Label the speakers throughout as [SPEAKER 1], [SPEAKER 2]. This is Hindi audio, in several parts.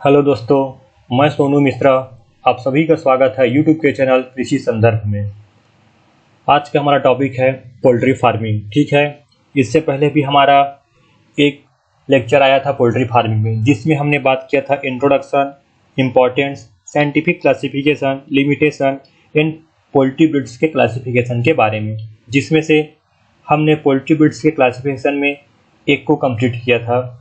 [SPEAKER 1] हेलो दोस्तों, मैं सोनू मिश्रा। आप सभी का स्वागत है यूट्यूब के चैनल कृषि संदर्भ में। आज का हमारा टॉपिक है पोल्ट्री फार्मिंग। ठीक है, इससे पहले भी हमारा एक लेक्चर आया था पोल्ट्री फार्मिंग में, जिसमें हमने बात किया था introduction, importance, scientific classification, limitation in poultry breeds के क्लासिफिकेशन के बारे में, जिसमें से हमने पोल्ट्री ब्रीड्स के क्लासिफिकेशन में एक को कंप्लीट किया था,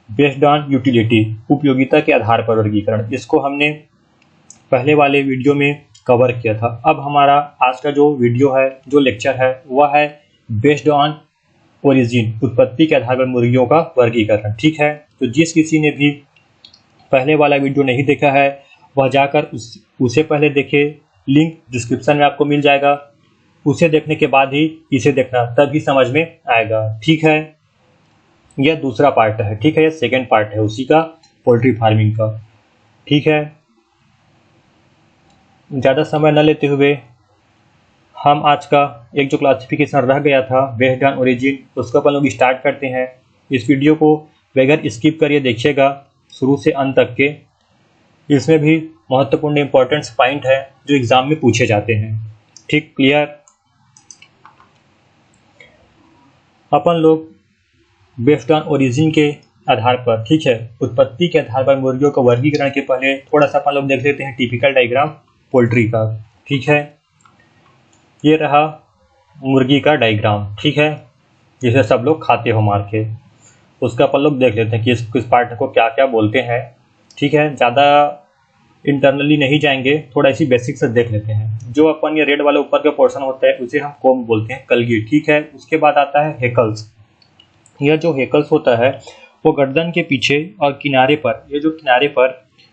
[SPEAKER 1] बेस्ड ऑन यूटिलिटी, उपयोगिता के आधार पर वर्गीकरण। इसको हमने पहले वाले वीडियो में कवर किया था। अब हमारा आज का जो वीडियो है, जो लेक्चर है, वह है बेस्ड ऑन ओरिजिन, उत्पत्ति के आधार पर मुर्गियों का वर्गीकरण। ठीक है, तो जिस किसी ने भी पहले वाला वीडियो नहीं देखा है वह जाकर उसे पहले देखे, लिंक डिस्क्रिप्शन में आपको मिल जाएगा। उसे देखने के बाद ही इसे देखना, तभी समझ में आएगा। ठीक है, यह दूसरा पार्ट है। ठीक है, यह सेकंड पार्ट है उसी का, पोल्ट्री फार्मिंग का। ठीक है, ज़्यादा समय न लेते हुए हम आज का एक जो क्लासिफिकेशन रह गया था बेस्ड ऑन ओरिजिन, उसको अपन लोग स्टार्ट करते हैं। इस वीडियो को बगैर स्किप करिए देखिएगा शुरू से अंत तक के। इसमें भी महत्वपूर्ण इंपॉर्टेंस पॉइंट है जो एग्जाम में पूछे जाते हैं। ठीक, क्लियर। अपन लोग बेस्ड ऑन ओरिजिन के आधार पर, ठीक है, उत्पत्ति के आधार पर मुर्गियों का वर्गीकरण के पहले थोड़ा सा अपन लोग देख लेते हैं टिपिकल डायग्राम पोल्ट्री का। ठीक है, ये रहा मुर्गी का डायग्राम। ठीक है, जिसे सब लोग खाते हो मार के, उसका अपन लोग देख लेते हैं कि किस पार्ट को क्या क्या बोलते हैं। ठीक है, ज़्यादा इंटरनली नहीं जाएंगे, थोड़ा इसी बेसिक से देख लेते हैं। जो अपन ये रेड वाला ऊपर का पोर्शन होता है उसे हम कोम बोलते हैं, कलगी। ठीक है, उसके बाद आता है हेकल्स। यह जो हेकल्स होता है वो गर्दन के पीछे और किनारे पर, ये जो किनारे पर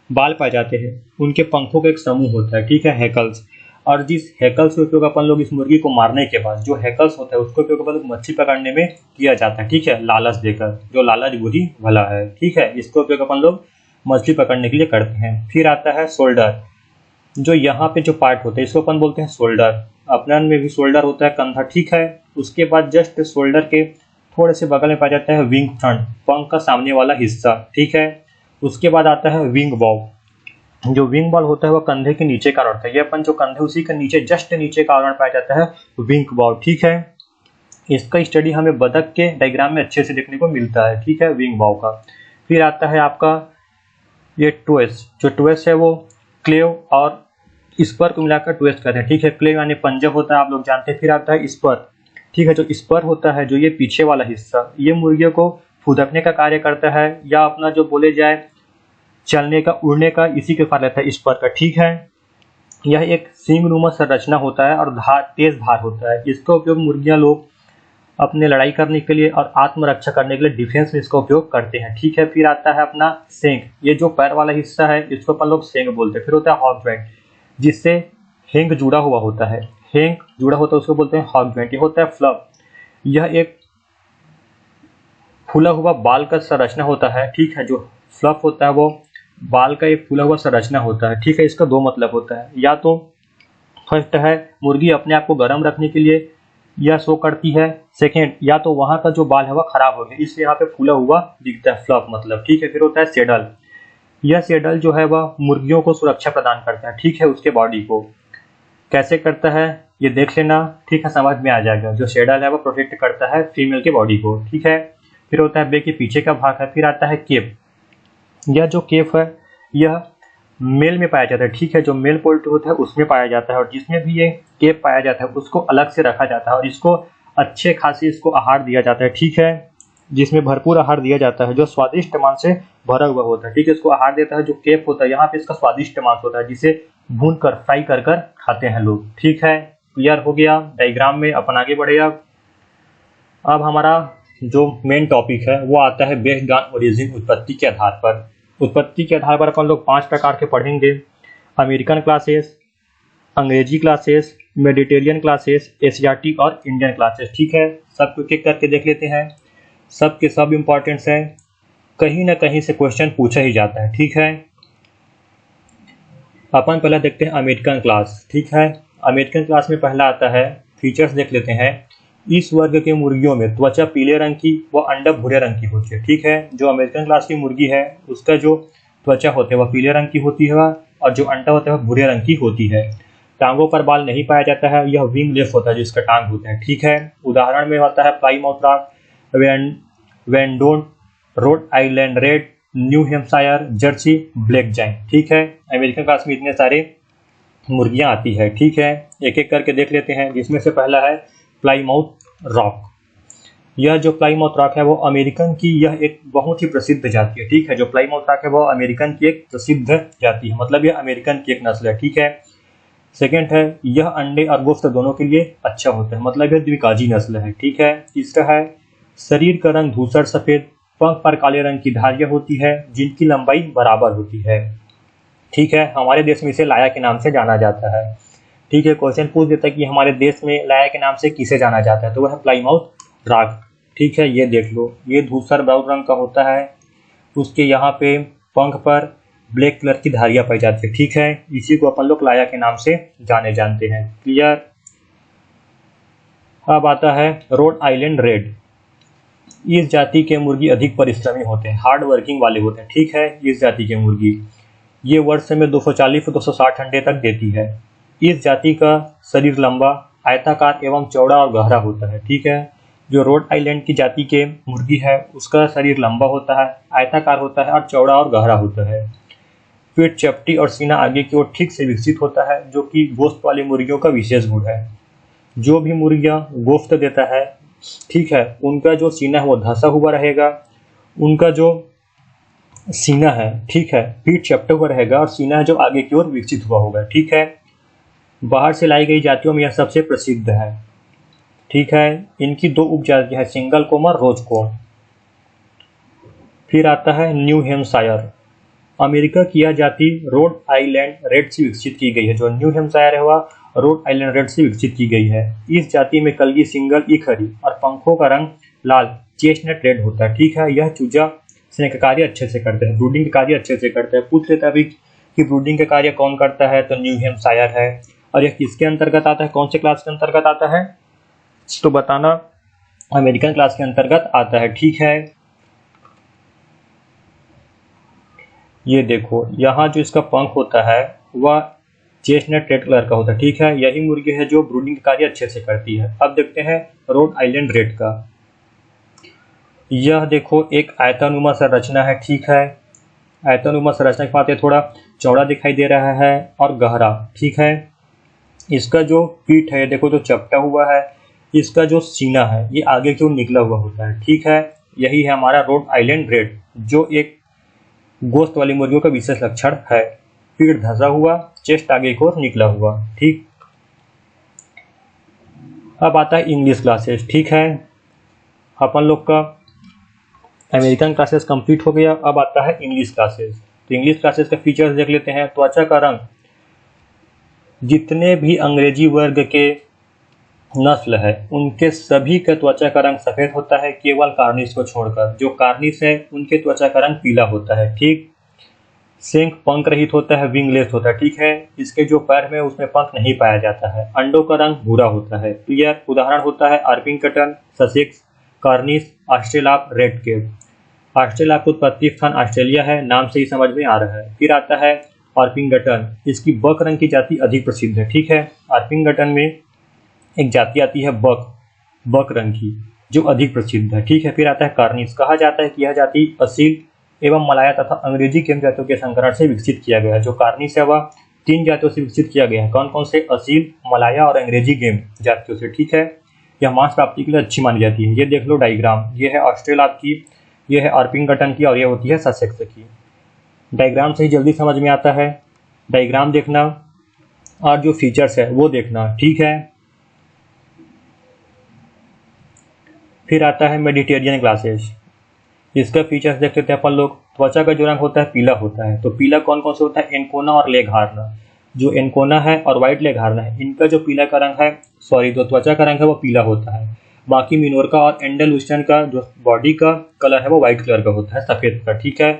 [SPEAKER 1] बाल पाए जाते हैं उनके पंखों का एक समूह होता है। ठीक है, हेकल्स। और जिस हेकल्स का उपयोग अपन लोग इस मुर्गी को मारने के बाद, जो हेकल्स होता है उसका उपयोग अपन लोग मच्छी पकड़ने में किया जाता है। ठीक है, लालच देकर, जो लालच बुरी भला है। ठीक है, इसका उपयोग अपन लोग मछली पकड़ने के लिए करते हैं। फिर आता है शोल्डर, जो यहाँ पे जो पार्ट होता है इसको अपन बोलते हैं शोल्डर। अपना में भी शोल्डर होता है, कंधा। ठीक है, उसके बाद जस्ट शोल्डर के थोड़े से बगल में पाया जाता है विंग फ्रंट, पंख का सामने वाला हिस्सा। ठीक है, उसके बाद आता है विंग बॉल। जो विंग बॉल होता है वह कंधे के नीचे का होता है। ये अपन जो कंधे उसी के नीचे, जस्ट नीचे का कारण पाया जाता है विंग बॉल। ठीक है, इसका स्टडी हमें बतख के डायग्राम में अच्छे से देखने को मिलता है। ठीक है, विंग बॉल का। फिर आता है आपका ये ट्वेस्ट। जो ट्वेस्ट है वो क्लेव और स्पर को मिलाकर ट्वेस्ट करते हैं। ठीक है, क्लेव यानी पंजा होता है, आप लोग जानते हैं। फिर आता है स्पर। ठीक है, जो स्पर होता है, जो ये पीछे वाला हिस्सा, ये मुर्गियों को फुदकने का कार्य करता है, या अपना जो बोले जाए चलने का, उड़ने का, इसी के साथ रहता है स्पर का। ठीक है, यह एक सींगनुमा संरचना होता है और तेज धार होता है। इसका उपयोग मुर्गियां लोग अपने लड़ाई करने के लिए और आत्मरक्षा करने के लिए डिफेंस में इसका उपयोग करते हैं। ठीक है, फिर आता है अपना सेंग। ये जो पैर वाला हिस्सा है इसको अपन लोग सेंग बोलते हैं। फिर होता है हॉक जॉइंट, जिससे हेंग जुड़ा हुआ होता है। हेंग जुड़ा होता है उसको बोलते हैं हॉक जॉइंट। ये होता है फ्लप। यह एक फूला हुआ बाल का संरचना होता है। ठीक है, जो फ्लप होता है वो बाल का एक फूला हुआ संरचना होता है। ठीक है, इसका दो मतलब होता है, या तो फर्स्ट है मुर्गी अपने आप को गर्म रखने के लिए यह शो करती है, सेकेंड या तो वहाँ का जो बाल है वह खराब हो गया, इसलिए यहाँ पे फूला हुआ दिखता है, फ्लप मतलब। ठीक है, फिर होता है सेडल। यह सेडल जो है वह मुर्गियों को सुरक्षा प्रदान करता है। ठीक है, उसके बॉडी को कैसे करता है ये देख लेना। ठीक है, समझ में आ जाएगा। जो शेडल है वो प्रोटेक्ट करता है फीमेल के बॉडी को। ठीक है, फिर होता है बेक के पीछे का भाग है। फिर आता है केप। यह जो केप है यह मेल में पाया जाता है। ठीक है, जो मेल पोल्ट्री होता है उसमें पाया जाता है, और जिसमें भी ये केप पाया जाता है उसको अलग से रखा जाता है और इसको अच्छे खासी इसको आहार दिया जाता है। ठीक है, जिसमें भरपूर आहार दिया जाता है जो स्वादिष्ट मांस से भरा हुआ होता है। ठीक है, इसको आहार देता है जो केप होता है, यहाँ पे इसका स्वादिष्ट मांस होता है जिसे भून कर, फ्राई कर कर खाते हैं लोग। ठीक है, क्लियर हो गया डायग्राम में। अपन आगे बढ़े। अब हमारा जो मेन टॉपिक है वो आता है बेस्ड ऑन ओरिजिन, उत्पत्ति के आधार पर। उत्पत्ति के आधार पर अपन लोग 5 प्रकार के पढ़ेंगे: अमेरिकन क्लासेस, अंग्रेजी क्लासेस, मेडिटेरियन क्लासेस, एशियाटिक और इंडियन क्लासेस। ठीक है, सबको एक एक करके देख लेते हैं। सब के सब इम्पोर्टेंट्स हैं, कहीं ना कहीं से क्वेश्चन पूछा ही जाता है। ठीक है, अपन पहले देखते हैं अमेरिकन क्लास। ठीक है, अमेरिकन क्लास में पहला आता है, फीचर्स देख लेते हैं। इस वर्ग के मुर्गियों में त्वचा पीले रंग की व अंडा भूरे रंग की होती है। ठीक है, जो अमेरिकन क्लास की मुर्गी है उसका जो त्वचा होती है वह पीले रंग की होती है और जो अंडा होता है वह भूरे रंग की होती है। टांगों पर बाल नहीं पाया जाता है, यह विंगलेस होता है जो इसका टांग होता है। ठीक है, उदाहरण में होता है Plymouth Rock, Wyandotte, Rhode Island Red, New Hampshire, Jersey, Black Giant. ठीक है, अमेरिकन क्लास में इतने सारे मुर्गियां आती है। ठीक है, एक एक करके देख लेते हैं, जिसमें से पहला है प्लाईमाउथ रॉक। यह जो प्लाईमाउथ रॉक है वो अमेरिकन की यह एक बहुत ही प्रसिद्ध जाति है। ठीक है, जो प्लाईमाउथ रॉक है वो अमेरिकन की एक प्रसिद्ध जाति है, मतलब यह अमेरिकन की एक नस्ल है। ठीक है, सेकंड है यह अंडे और गोश्त दोनों के लिए अच्छा होता है, मतलब यह द्विकाजी नस्ल है। ठीक है, तीसरा है शरीर का रंग धूसर सफेद, पंख पर काले रंग की धारियां होती है जिनकी लंबाई बराबर होती है। ठीक है, हमारे देश में इसे लाया के नाम से जाना जाता है। ठीक है, क्वेश्चन पूछ देता है कि हमारे देश में लाया के नाम से किसे जाना जाता है, तो वह है प्लाईमाउथ रॉक। ठीक है, ये देख लो, ये धूसर ब्राउन रंग का होता है, उसके यहाँ पे पंख पर ब्लैक कलर की धारियां पाई जाती है। ठीक है, इसी को अपन लोग लाया के नाम से जानते हैं। क्लियर। अब आता है रोड आइलैंड रेड। इस जाति के मुर्गी अधिक परिश्रमी होते हैं, हार्ड वर्किंग वाले होते हैं। ठीक है, इस जाति के मुर्गी ये वर्ष में 240 से 260 अंडे तक देती है। इस जाति का शरीर लंबा, आयताकार एवं चौड़ा और गहरा होता है। ठीक है, जो रोड आइलैंड की जाति के मुर्गी है उसका शरीर लंबा होता है, आयताकार होता है और चौड़ा और गहरा होता है। पीठ, चपटी और सीना आगे की ओर ठीक से विकसित होता है, जो कि गोश्त वाली मुर्गियों का विशेष गुण है। जो भी मुर्गियां गोश्त देता है, ठीक है, उनका जो सीना है वो धंसा हुआ रहेगा, उनका जो सीना है, ठीक है, पीठ चपटा हुआ रहेगा और सीना है जो आगे की ओर विकसित हुआ होगा। ठीक है, बाहर से लाई गई जातियों में यह सबसे प्रसिद्ध है। ठीक है, इनकी दो उपजातियां हैं, सिंगल कोम और रोज कोम। फिर आता है न्यू हैम्पशायर। अमेरिका की यह जाति रोड आइलैंड रेड से विकसित की गई है। जो न्यू हैम्पशायर है वह रोड आइलैंड रेड से विकसित की गई है। इस जाति में कलगी सिंगल एक हरी और पंखों का रंग लाल चेस्टनट रेड होता है। ठीक है, यह चूजा स्नेह का कार्य अच्छे से करते हैं, ब्रूडिंग का कार्य अच्छे से करते हैं। पूछ लेता भी कि ब्रूडिंग का कार्य कौन करता है, तो न्यू हैम्पशायर है। और यह किसके अंतर्गत आता है, कौन से क्लास के अंतर्गत आता है, तो बताना, अमेरिकन क्लास के अंतर्गत आता है। ठीक है, ये देखो, यहाँ जो इसका पंख होता है वह चेस्टनट रेड कलर का होता है। ठीक है, यही मुर्गी है जो ब्रूडिंग कार्य अच्छे से करती है। अब देखते हैं रोड आइलैंड रेड का। यह देखो एक आयतानुमा संरचना है। ठीक है, आयतानुमा संरचना के बाद ये थोड़ा चौड़ा दिखाई दे रहा है और गहरा। ठीक है, इसका जो पीठ है देखो जो चपटा हुआ है, इसका जो सीना है ये आगे की ओर निकला हुआ होता है। ठीक है, यही है हमारा रोड आइलैंड रेड, जो एक गोश्त वाली मुर्गियों का विशेष लक्षण है। पीठ धंसा हुआ, चेस्ट आगे की ओर निकला हुआ। ठीक, अब आता है इंग्लिश क्लासेस। ठीक है, अपन लोग का अमेरिकन क्लासेस कंप्लीट हो गया, अब आता है इंग्लिश क्लासेस। तो इंग्लिश क्लासेस का फीचर्स देख लेते हैं। त्वचा का रंग, जितने भी अंग्रेजी वर्ग के नस्ल है उनके सभी का त्वचा का रंग सफेद होता है, केवल कार्निश को छोड़कर। जो कार्निश है उनके त्वचा का रंग पीला होता है। ठीक, सिंक पंख रहित होता है, विंगलेस होता है। ठीक है, इसके जो पैर में उसमें पंख नहीं पाया जाता है। अंडों का रंग भूरा होता है। क्लियर। उदाहरण होता है आर्पिंगटन, ससेक्स, कार्निश, ऑस्ट्रेलाप, रेड केप। ऑस्ट्रेलाप का उत्पत्ति स्थान ऑस्ट्रेलिया है, नाम से ही समझ में आ रहा है। फिर आता है आर्पिंगटन, इसकी बक रंग की जाति अधिक प्रसिद्ध है। ठीक है, आर्पिंगटन में एक जाति आती है बक रंग की, जो अधिक प्रसिद्ध है। ठीक है, फिर आता है कार्निश। कहा जाता है कि यह जाति असील एवं मलाया तथा अंग्रेजी गेम जातियों के संकरण से विकसित किया गया है। जो कार्निश है वह 3 जातियों से विकसित किया गया है। कौन कौन से, असील, मलाया और अंग्रेजी गेम जातियों से। ठीक है, यह मांस प्राप्ति के लिए अच्छी मानी जाती है। ये देख लो डायग्राम, ये है ऑस्ट्रेलाप की, ये है आर्पिंगटन की और ये होती है ससेक्स की। डायग्राम से ही जल्दी समझ में आता है, डायग्राम देखना और जो फीचर्स है वो देखना। ठीक है, फिर आता है मेडिटेरियन क्लासेस। इसका फीचर्स देख लेते हैं अपन लोग। त्वचा का जो रंग होता है पीला होता है। तो पीला कौन कौन से होता है, एनकोना और लेघार्ना। जो एनकोना है और व्हाइट लेघार्ना है, इनका जो पीला का रंग है, जो त्वचा का रंग है वो पीला होता है। बाकी मिनोरका और एंडेलुस्टन का जो बॉडी का कलर है वो व्हाइट कलर का होता है, सफेद का। ठीक है,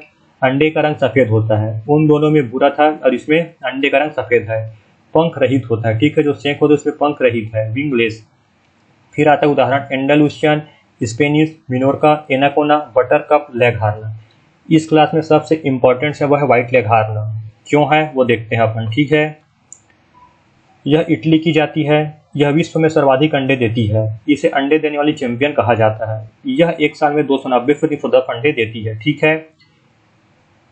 [SPEAKER 1] अंडे का रंग सफेद होता है। उन दोनों में भूरा था और इसमें अंडे का रंग सफेद है। पंख रहित होता है। ठीक है, जो सेंक होता है उसमें पंख रहित है, विंगलेस। फिर आता है उदाहरण एंडेलुस्टियन, स्पेनिश, मिनोरका, एनाकोना, बटरकप, लेघार्ना। इस क्लास में सबसे इम्पोर्टेंट है वह है व्हाइट लेघार्न। क्यों है वो देखते हैं अपन, ठीक है। यह इटली की जाति है। यह विश्व में सर्वाधिक अंडे देती है। इसे अंडे देने वाली चैंपियन कहा जाता है। यह एक साल में 290 से 310 अंडे देती है, ठीक है।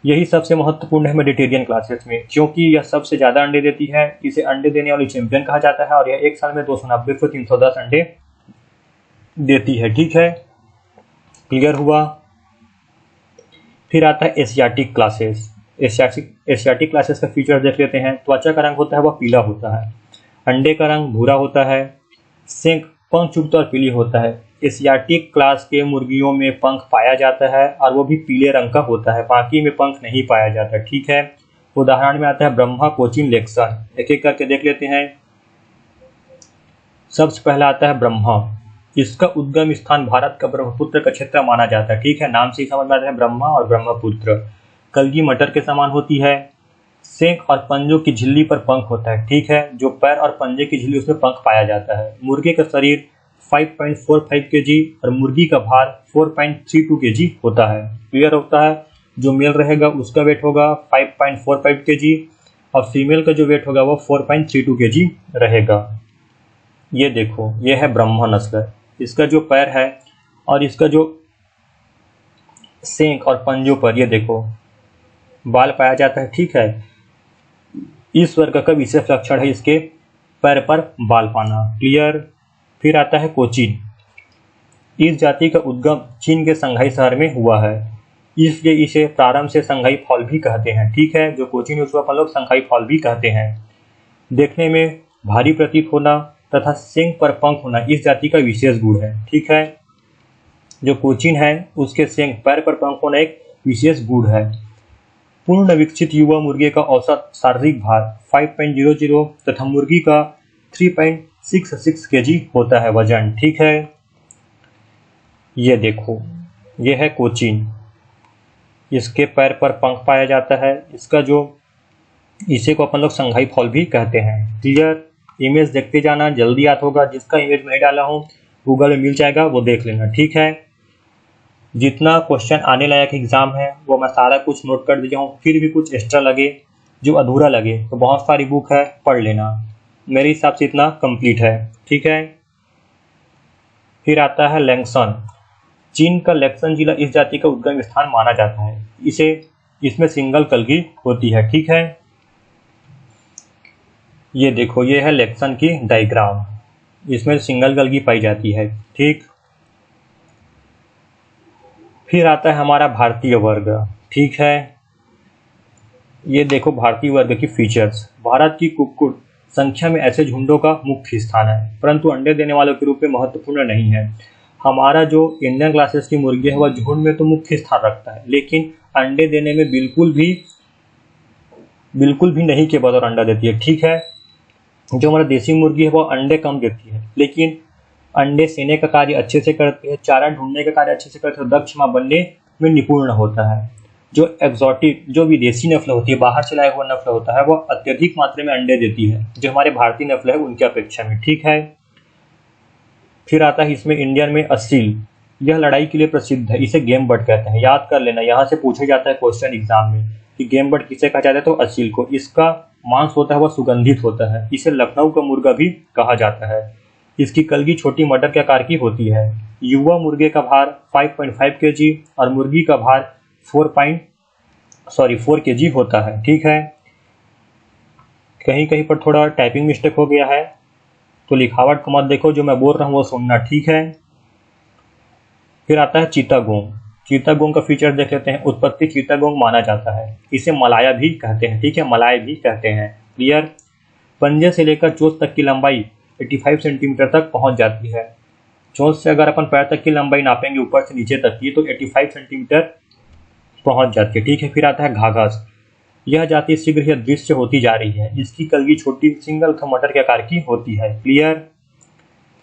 [SPEAKER 1] यही सबसे महत्वपूर्ण है मेडिटेरियन क्लासेस में, क्योंकि यह सबसे ज़्यादा अंडे देती है। इसे अंडे देने वाली चैंपियन कहा जाता है और यह एक साल में 290 से 310 अंडे देती है, ठीक है। क्लियर हुआ। फिर आता है एशियाटिक क्लासेस। एशियाटिक क्लासेस का फीचर देख लेते हैं। त्वचा का रंग होता है वह पीला होता है। अंडे का रंग भूरा होता है। सिंक पंखयुक्त और पीली होता है। एशियाटिक क्लास के मुर्गियों में पंख पाया जाता है और वो भी पीले रंग का होता है, बाकी में पंख नहीं पाया जाता, ठीक है। उदाहरण में आता है ब्रह्मा, कोचिन, लेक्सन। एक एक करके देख लेते हैं। सबसे पहला आता है ब्रह्मा। इसका उद्गम स्थान भारत का ब्रह्मपुत्र का क्षेत्र माना जाता है, ठीक है। नाम से ही समझ में आता है ब्रह्मा और ब्रह्मपुत्र। कलगी मटर के समान होती है। सेंक और पंजों की झिल्ली पर पंख होता है, ठीक है। जो पैर और पंजे की झिल्ली उसमें पंख पाया जाता है। मुर्गे का शरीर 5.45 kg और मुर्गी का भार 4.32 kg होता है। क्लियर होता है। जो मेल रहेगा उसका वेट होगा 5.45 kg और फीमेल का जो वेट होगा वो 4.32 kg रहेगा। ये देखो, ये है ब्रह्मा नस्ल। इसका जो पैर है और इसका जो सेंक और पंजों पर ये देखो बाल पाया जाता है, ठीक है। इस वर्ग का विशेष लक्षण है इसके पैर पर बाल पाना। क्लियर। फिर आता है कोचीन। इस जाति का उद्गम चीन के संघाई शहर में हुआ है, इसलिए इसे प्रारंभ से संघाई फॉल भी कहते हैं, ठीक है। जो कोचीन उसको अपन लोग संघाई फॉल भी कहते हैं। देखने में भारी प्रतीत होना तथा सिंग पर पंख होना इस जाति का विशेष गुण है, ठीक है। जो कोचीन है उसके सिंग पैर पर पंख होना एक विशेष गुण है। पूर्ण विकसित युवा मुर्गे का औसत शारीरिक भार 5.00 तथा मुर्गी का 3.66 kg होता है वजन, ठीक है। ये देखो, ये है कोचीन। इसके पैर पर पंख पाया जाता है। इसका जो इसे को अपन लोग संघाई फॉल भी कहते हैं। क्लियर। इमेज देखते जाना, जल्दी याद होगा। जिसका इमेज नहीं डाला हूँ गूगल में मिल जाएगा, वो देख लेना, ठीक है। जितना क्वेश्चन आने लायक एग्जाम है वो मैं सारा कुछ नोट कर दिया हूँ। फिर भी कुछ एक्स्ट्रा लगे, जो अधूरा लगे, तो बहुत सारी बुक है, पढ़ लेना। मेरे हिसाब से इतना कंप्लीट है, ठीक है। फिर आता है लैंगसन। चीन का लैंगसन जिला इस जाति का उद्गम स्थान माना जाता है। इसमें सिंगल कलगी होती है, ठीक है। ये देखो, ये है लैंगसन की डायग्राम। इसमें सिंगल कलगी पाई जाती है, ठीक। फिर आता है हमारा भारतीय वर्ग, ठीक है। ये देखो भारतीय वर्ग की फीचर्स। भारत की कुक्कुट संख्या में ऐसे झुंडों का मुख्य स्थान है, परंतु अंडे देने वालों के रूप में महत्वपूर्ण नहीं है। हमारा जो इंडियन क्लासेस की मुर्गी है वह झुंड में तो मुख्य स्थान रखता है, लेकिन अंडे देने में बिल्कुल भी नहीं के बतौर अंडा देती है, ठीक है। जो हमारा देसी मुर्गी है वह अंडे कम देती है, लेकिन अंडे सेने का कार्य अच्छे से करते हैं, चारा ढूंढने का कार्य अच्छे से करते हैं, दक्ष मां बनने में निपुण होता है। जो एग्जॉटिक, जो विदेशी नस्ल होती है, बाहर से लाया हुआ नस्ल होता है, वह अत्यधिक मात्रा में अंडे देती है, जो हमारे भारतीय नस्ल है उनकी अपेक्षा में, ठीक है। फिर आता है इसमें इंडियन में असील। यह लड़ाई के लिए प्रसिद्ध है। इसे गेम बर्ड कहते हैं। याद कर लेना, यहाँ से पूछा जाता है क्वेश्चन एग्जाम में कि गेम बर्ड किसे कहा जाता है, तो असील को। इसका मांस होता है वह सुगंधित होता है। इसे लखनऊ का मुर्गा भी कहा जाता है। इसकी कलगी छोटी मटर के आकार की होती है। युवा मुर्गे का भार 5.5 kg और मुर्गी का भार 4 kg होता है, ठीक है। कहीं कहीं पर थोड़ा टाइपिंग मिस्टेक हो गया है, तो लिखावट को मत देखो, जो मैं बोल रहा हूँ वो सुनना, ठीक है। फिर आता है चीतागोंग। चीतागोंग का फीचर देख लेते हैं। उत्पत्ति चीतागोंग माना जाता है। इसे मलाया भी कहते हैं, ठीक है, मलाय भी कहते हैं। क्लियर। पंजे से लेकर चोंच तक की लंबाई 85 सेंटीमीटर तक पहुंच जाती है। चोंच से अगर अपन पैर तक की लंबाई नापेंगे ऊपर से नीचे तक की, तो 85 सेंटीमीटर पहुंच जाती है, ठीक है। फिर आता है घाघस। यह जाति शीघ्र ही अदृश्य होती जा रही है। इसकी कलगी छोटी सिंगल मटर के आकार की होती है। क्लियर।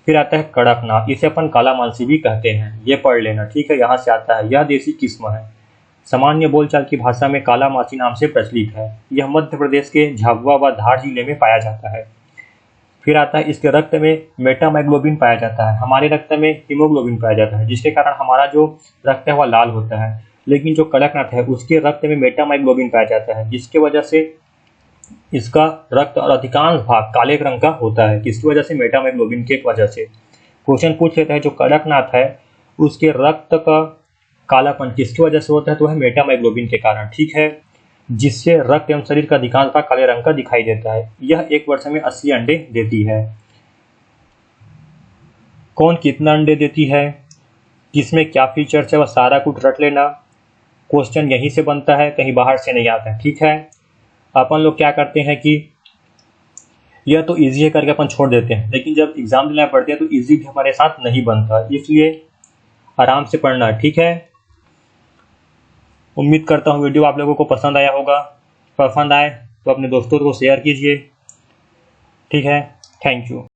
[SPEAKER 1] फिर आता है कड़कनाथ। इसे अपन काला मांसी भी कहते हैं, ये पढ़ लेना, ठीक है। यहाँ से आता है। यह देसी किस्म है। सामान्य बोलचाल की भाषा में काला मांसी नाम से प्रचलित है। यह मध्य प्रदेश के झाबुआ व धार जिले में पाया जाता है। फिर आता है इसके रक्त में मेटामाइग्लोबिन पाया जाता है। हमारे रक्त में हीमोग्लोबिन पाया जाता है, जिसके कारण हमारा जो रक्त है वह लाल होता है। लेकिन जो कड़कनाथ है उसके रक्त में मेटामाइग्लोबिन पाया जाता है, जिसकी वजह से इसका रक्त और अधिकांश भाग काले रंग का होता है। किसकी वजह से? मेटामाइग्लोबिन के वजह से। क्वेश्चन पूछ लेता है जो कड़कनाथ है उसके रक्त का कालापन किसकी वजह से होता है? तो है मेटामाइग्लोबिन के कारण, ठीक है, जिससे रक्त एवं शरीर का अधिकांश भाग काले रंग का दिखाई देता है। यह एक वर्ष में 80 अंडे देती है। कौन कितना अंडे देती है, किसमें क्या फीचर्स है, वह सारा कुछ रट लेना। क्वेश्चन यहीं से बनता है, कहीं बाहर से नहीं आता है, ठीक है। अपन लोग क्या करते हैं कि यह तो इजी है करके अपन छोड़ देते हैं, लेकिन जब एग्जाम देना पड़ता है तो इजी भी हमारे साथ नहीं बनता, इसलिए आराम से पढ़ना, ठीक है। उम्मीद करता हूँ वीडियो आप लोगों को पसंद आया होगा। पसंद आए तो अपने दोस्तों को शेयर कीजिए, ठीक है। Thank you.